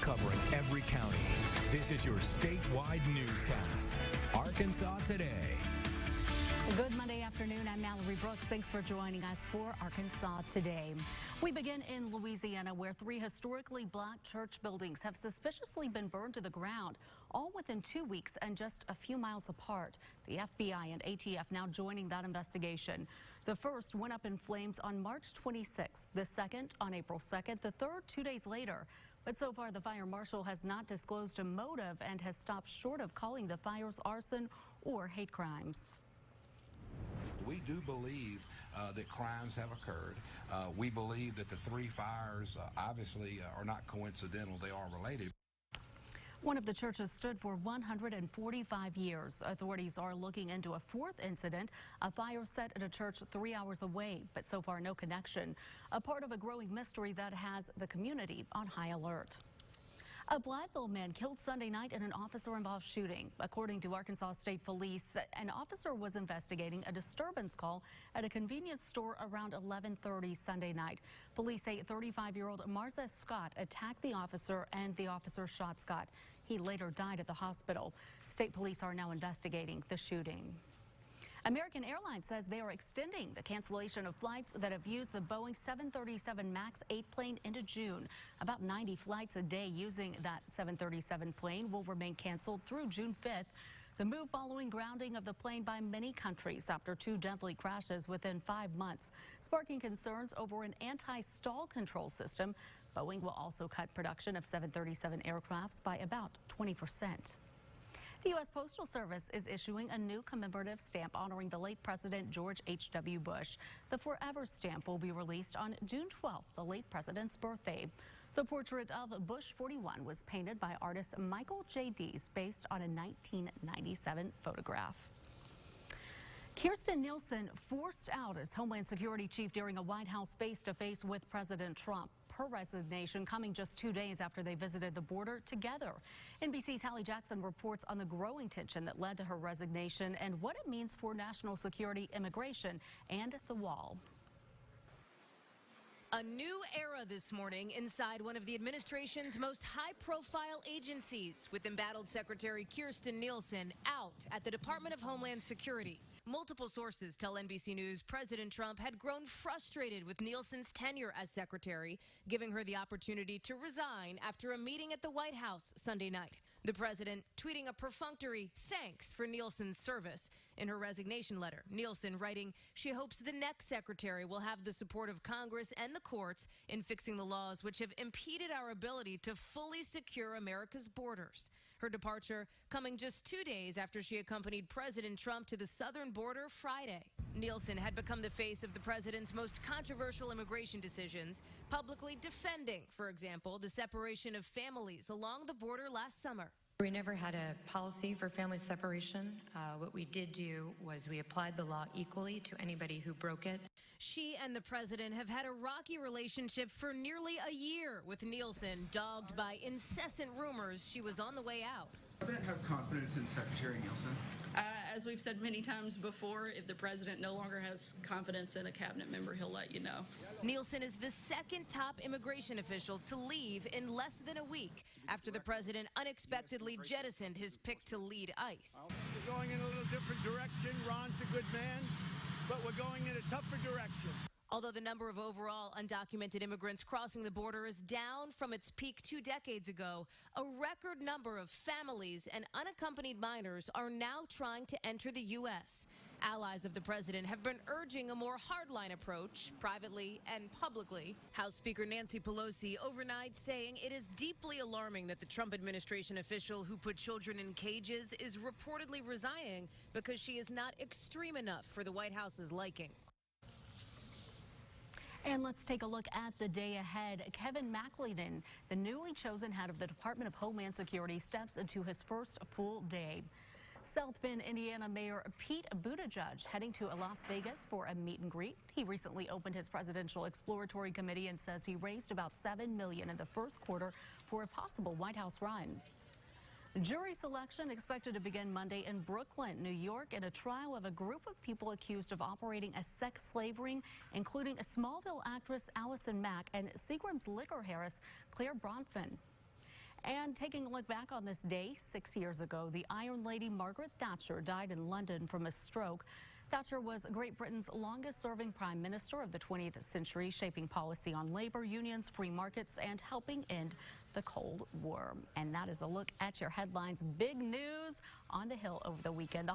covering every county. This is your statewide newscast, Arkansas Today. Good Monday afternoon. I'm Mallory Brooks. Thanks for joining us for Arkansas Today. We begin in Louisiana, where 3 historically black church buildings have suspiciously been burned to the ground, all within 2 weeks and just a few miles apart. The FBI and ATF now joining that investigation. The first went up in flames on March 26th, the second on April 2nd, the third 2 days later. But so far, the fire marshal has not disclosed a motive and has stopped short of calling the fires arson or hate crimes. We do believe that crimes have occurred. We believe that the 3 fires obviously are not coincidental. They are related. One of the churches stood for 145 years. Authorities are looking into a 4th incident, a fire set at a church 3 hours away, but so far no connection. A part of a growing mystery that has the community on high alert. A Blytheville man killed Sunday night in an officer-involved shooting. According to Arkansas State Police, an officer was investigating a disturbance call at a convenience store around 11:30 Sunday night. Police say 35-year-old Marza Scott attacked the officer and the officer shot Scott. He later died at the hospital. State police are now investigating the shooting. American Airlines says they are extending the cancellation of flights that have used the Boeing 737 MAX 8 plane into June. About 90 flights a day using that 737 plane will remain canceled through June 5th. The move following grounding of the plane by many countries after 2 deadly crashes within 5 months, sparking concerns over an anti-stall control system. Boeing will also cut production of 737 aircrafts by about 20%. The U.S. Postal Service is issuing a new commemorative stamp honoring the late President George H.W. Bush. The Forever stamp will be released on June 12th, the late president's birthday. The portrait of Bush 41 was painted by artist Michael J. Dees based on a 1997 photograph. Kirstjen Nielsen forced out as Homeland Security Chief during a White House face-to-face with President Trump. Her resignation coming just 2 days after they visited the border together. NBC's Hallie Jackson reports on the growing tension that led to her resignation and what it means for national security, immigration, and the wall. A new era this morning inside one of the administration's most high-profile agencies, with embattled Secretary Kirstjen Nielsen out at the Department of Homeland Security. Multiple sources tell NBC News President Trump had grown frustrated with Nielsen's tenure as secretary, giving her the opportunity to resign after a meeting at the White House Sunday night. The president tweeting a perfunctory thanks for Nielsen's service. In her resignation letter, Nielsen writing she hopes the next secretary will have the support of Congress and the courts in fixing the laws which have impeded our ability to fully secure America's borders. Her departure coming just 2 days after she accompanied President Trump to the southern border Friday. Nielsen had become the face of the president's most controversial immigration decisions, publicly defending, for example, the separation of families along the border last summer. We never had a policy for family separation. What we did do was we applied the law equally to anybody who broke it. She and the president have had a rocky relationship for nearly a year, with Nielsen dogged by incessant rumors she was on the way out. Does the president have confidence in Secretary Nielsen? As we've said many times before, if the president no longer has confidence in a cabinet member, he'll let you know. Nielsen is the second top immigration official to leave in less than a week after the president unexpectedly jettisoned his pick to lead ICE. We're going in a little different direction. Ron's a good man, but we're going in a tougher direction. Although the number of overall undocumented immigrants crossing the border is down from its peak 2 decades ago, a record number of families and unaccompanied minors are now trying to enter the U.S. Allies of the president have been urging a more hardline approach, privately and publicly. House Speaker Nancy Pelosi overnight saying it is deeply alarming that the Trump administration official who put children in cages is reportedly resigning because she is not extreme enough for the White House's liking. And let's take a look at the day ahead. Kevin McAleenan, the newly chosen head of the Department of Homeland Security, steps into his first full day. South Bend, Indiana Mayor Pete Buttigieg heading to Las Vegas for a meet and greet. He recently opened his presidential exploratory committee and says he raised about $7 million in the first quarter for a possible White House run. Jury selection expected to begin Monday in Brooklyn, New York, in a trial of a group of people accused of operating a sex slave ring, including a Smallville actress Allison Mack and Seagram's liquor heiress Claire Bronfman. And taking a look back on this day, 6 years ago, the Iron Lady Margaret Thatcher died in London from a stroke. Thatcher was Great Britain's longest-serving prime minister of the 20th century, shaping policy on labor, unions, free markets, and helping end the Cold War. And that is a look at your headlines. Big news on the Hill over the weekend.